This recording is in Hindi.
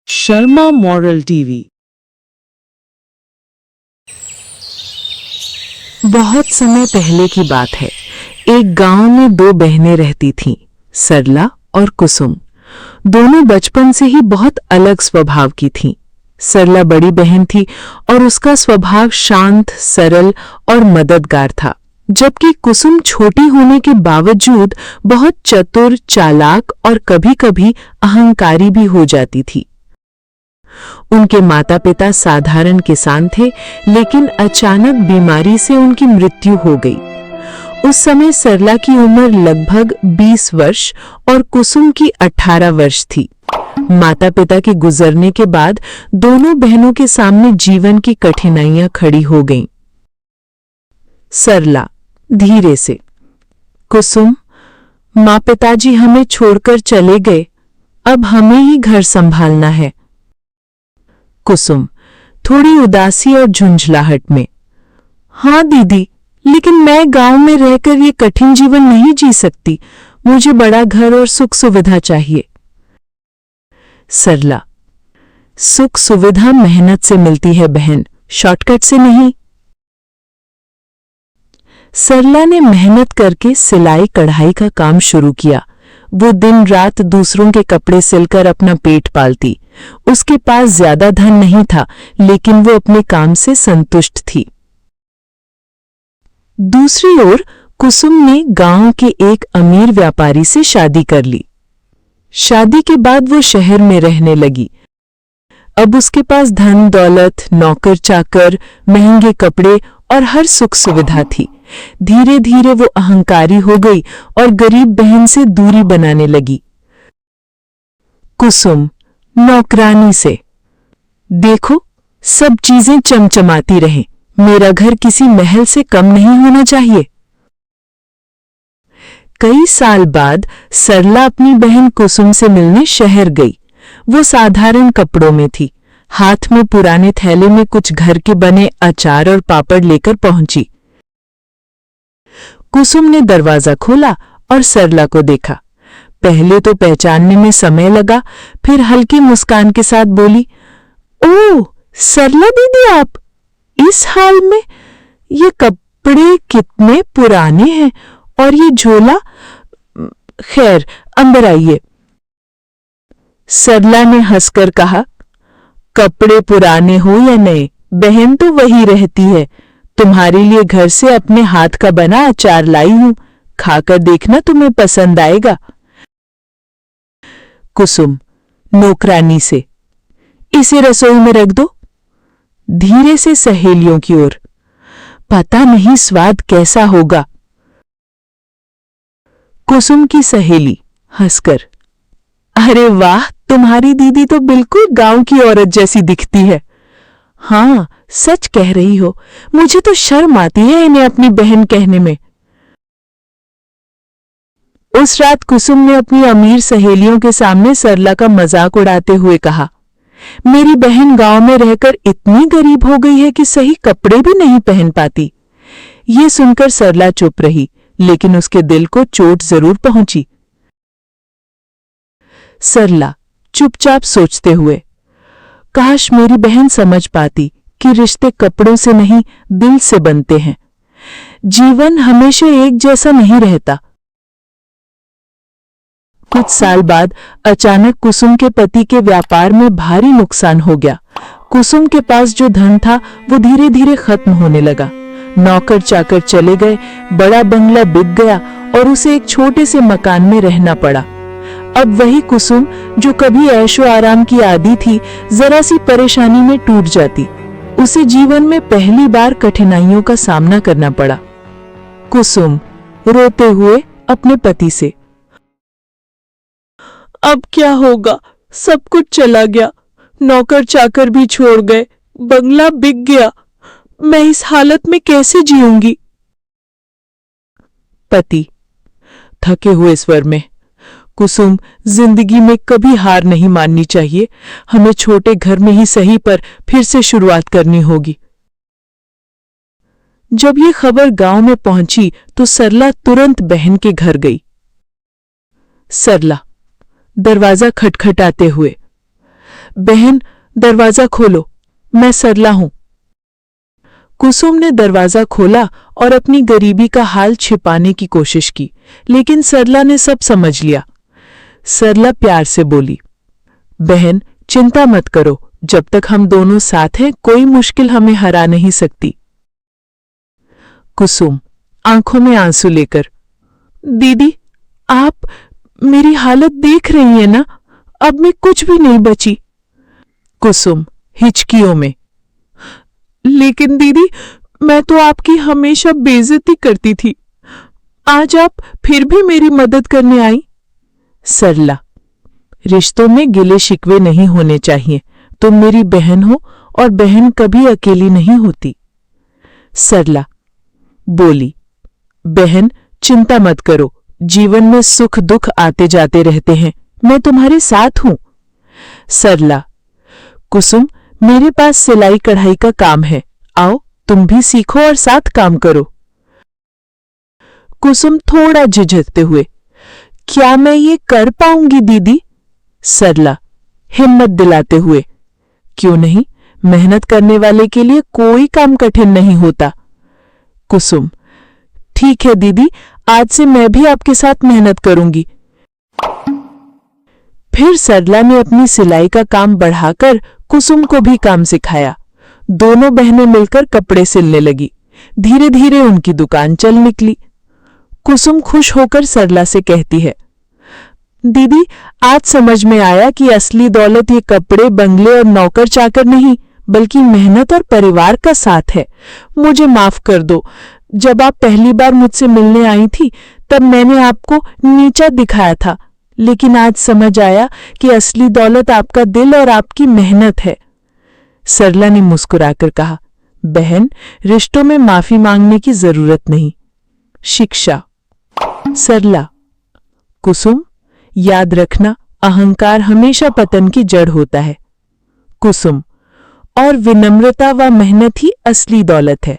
Sharma moral TV. बहुत समय पहले की बात है। एक गांव में दो बहनें रहती थीं, सरला और कुसुम। दोनों बचपन से ही बहुत अलग स्वभाव की थीं। सरला बड़ी बहन थी और उसका स्वभाव शांत, सरल और मददगार था, जबकि कुसुम छोटी होने के बावजूद बहुत चतुर, चालाक और कभी-कभी अहंकारी भी हो जाती थी। उनके माता पिता साधारण किसान थे, लेकिन अचानक बीमारी से उनकी मृत्यु हो गई। उस समय सरला की उम्र लगभग 20 वर्ष और कुसुम की 18 वर्ष थी। माता पिता के गुजरने के बाद दोनों बहनों के सामने जीवन की कठिनाइयां खड़ी हो गईं। सरला धीरे से, कुसुम, माँ पिताजी हमें छोड़कर चले गए, अब हमें ही घर संभालना है। कुसुम थोड़ी उदासी और झुंझलाहट में, हाँ दीदी, लेकिन मैं गांव में रहकर ये कठिन जीवन नहीं जी सकती। मुझे बड़ा घर और सुख सुविधा चाहिए। सरला, सुख सुविधा मेहनत से मिलती है बहन, शॉर्टकट से नहीं। सरला ने मेहनत करके सिलाई कढ़ाई का काम शुरू किया। वो दिन रात दूसरों के कपड़े सिलकर अपना पेट पालती। उसके पास ज्यादा धन नहीं था, लेकिन वो अपने काम से संतुष्ट थी। दूसरी ओर कुसुम ने गांव के एक अमीर व्यापारी से शादी कर ली। शादी के बाद वो शहर में रहने लगी। अब उसके पास धन दौलत, नौकर चाकर, महंगे कपड़े और हर सुख सुविधा थी। धीरे धीरे वो अहंकारी हो गई और गरीब बहन से दूरी बनाने लगी। कुसुम नौकरानी से, देखो, सब चीजें चमचमाती रहें, मेरा घर किसी महल से कम नहीं होना चाहिए। कई साल बाद सरला अपनी बहन कुसुम से मिलने शहर गई। वो साधारण कपड़ों में थी। हाथ में पुराने थैले में कुछ घर के बने अचार और पापड़ लेकर पहुंची। कुसुम ने दरवाजा खोला और सरला को देखा। पहले तो पहचानने में समय लगा, फिर हल्की मुस्कान के साथ बोली, ओह सरला दीदी, आप इस हाल में? ये कपड़े कितने पुराने हैं और ये झोला। खैर, अंदर आइए। सरला ने हंसकर कहा, कपड़े पुराने हो या नए, बहन तो वही रहती है। तुम्हारे लिए घर से अपने हाथ का बना अचार लाई हूं, खाकर देखना, तुम्हें पसंद आएगा। कुसुम नौकरानी से, इसे रसोई में रख दो। धीरे से सहेलियों की ओर, पता नहीं स्वाद कैसा होगा। कुसुम की सहेली हंसकर, अरे वाह, तुम्हारी दीदी तो बिल्कुल गांव की औरत जैसी दिखती है। हाँ, सच कह रही हो, मुझे तो शर्म आती है इन्हें अपनी बहन कहने में। उस रात कुसुम ने अपनी अमीर सहेलियों के सामने सरला का मजाक उड़ाते हुए कहा, मेरी बहन गांव में रहकर इतनी गरीब हो गई है कि सही कपड़े भी नहीं पहन पाती। ये सुनकर सरला चुप रही, लेकिन उसके दिल को चोट जरूर पहुंची। सरला चुपचाप सोचते हुए, काश मेरी बहन समझ पाती कि रिश्ते कपड़ों से नहीं, दिल से बनते हैं। जीवन हमेशा एक जैसा नहीं रहता। कुछ साल बाद अचानक कुसुम के पति के व्यापार में भारी नुकसान हो गया। कुसुम के पास जो धन था वो धीरे धीरे खत्म होने लगा। नौकर चाकर चले गए, बड़ा बंगला बिक गया और उसे एक छोटे से मकान में रहना पड़ा। अब वही कुसुम जो कभी ऐशो आराम की आदी थी, जरा सी परेशानी में टूट जाती। उसे जीवन में पहली बार कठिनाइयों का सामना करना पड़ा। कुसुम रोते हुए अपने पति से, अब क्या होगा, सब कुछ चला गया, नौकर चाकर भी छोड़ गए, बंगला बिक गया, मैं इस हालत में कैसे जीऊंगी। पति थके हुए स्वर में, कुसुम, जिंदगी में कभी हार नहीं माननी चाहिए। हमें छोटे घर में ही सही, पर फिर से शुरुआत करनी होगी। जब ये खबर गांव में पहुंची तो सरला तुरंत बहन के घर गई। सरला दरवाजा खटखटाते हुए, बहन, दरवाजा खोलो, मैं सरला हूं। कुसुम ने दरवाजा खोला और अपनी गरीबी का हाल छिपाने की कोशिश की, लेकिन सरला ने सब समझ लिया। सरला प्यार से बोली, बहन, चिंता मत करो, जब तक हम दोनों साथ हैं कोई मुश्किल हमें हरा नहीं सकती। कुसुम आंखों में आंसू लेकर, दीदी, आप मेरी हालत देख रही हैं ना, अब मैं कुछ भी नहीं बची। कुसुम हिचकियों में, लेकिन दीदी, मैं तो आपकी हमेशा बेइज्जती करती थी, आज आप फिर भी मेरी मदद करने आई। सरला, रिश्तों में गिले शिकवे नहीं होने चाहिए, तुम मेरी बहन हो और बहन कभी अकेली नहीं होती। सरला बोली, बहन, चिंता मत करो, जीवन में सुख दुख आते जाते रहते हैं, मैं तुम्हारे साथ हूं। सरला, कुसुम, मेरे पास सिलाई कढ़ाई का काम है, आओ तुम भी सीखो और साथ काम करो। कुसुम थोड़ा झिझकते हुए, क्या मैं ये कर पाऊंगी दीदी? सरला हिम्मत दिलाते हुए, क्यों नहीं, मेहनत करने वाले के लिए कोई काम कठिन नहीं होता। कुसुम, ठीक है दीदी, आज से मैं भी आपके साथ मेहनत करूंगी। फिर सरला ने अपनी सिलाई का काम बढ़ाकर कुसुम को भी काम सिखाया। दोनों बहनें मिलकर कपड़े सिलने लगी। धीरे धीरे उनकी दुकान चल निकली। कुसुम खुश होकर सरला से कहती है, दीदी, आज समझ में आया कि असली दौलत ये कपड़े, बंगले और नौकर चाकर नहीं, बल्कि मेहनत और परिवार का साथ है। मुझे माफ कर दो, जब आप पहली बार मुझसे मिलने आई थी तब मैंने आपको नीचा दिखाया था, लेकिन आज समझ आया कि असली दौलत आपका दिल और आपकी मेहनत है। सरला ने मुस्कुराकर कहा, बहन, रिश्तों में माफी मांगने की जरूरत नहीं। शिक्षा। सरला, कुसुम, याद रखना, अहंकार हमेशा पतन की जड़ होता है। कुसुम, और विनम्रता व मेहनत ही असली दौलत है।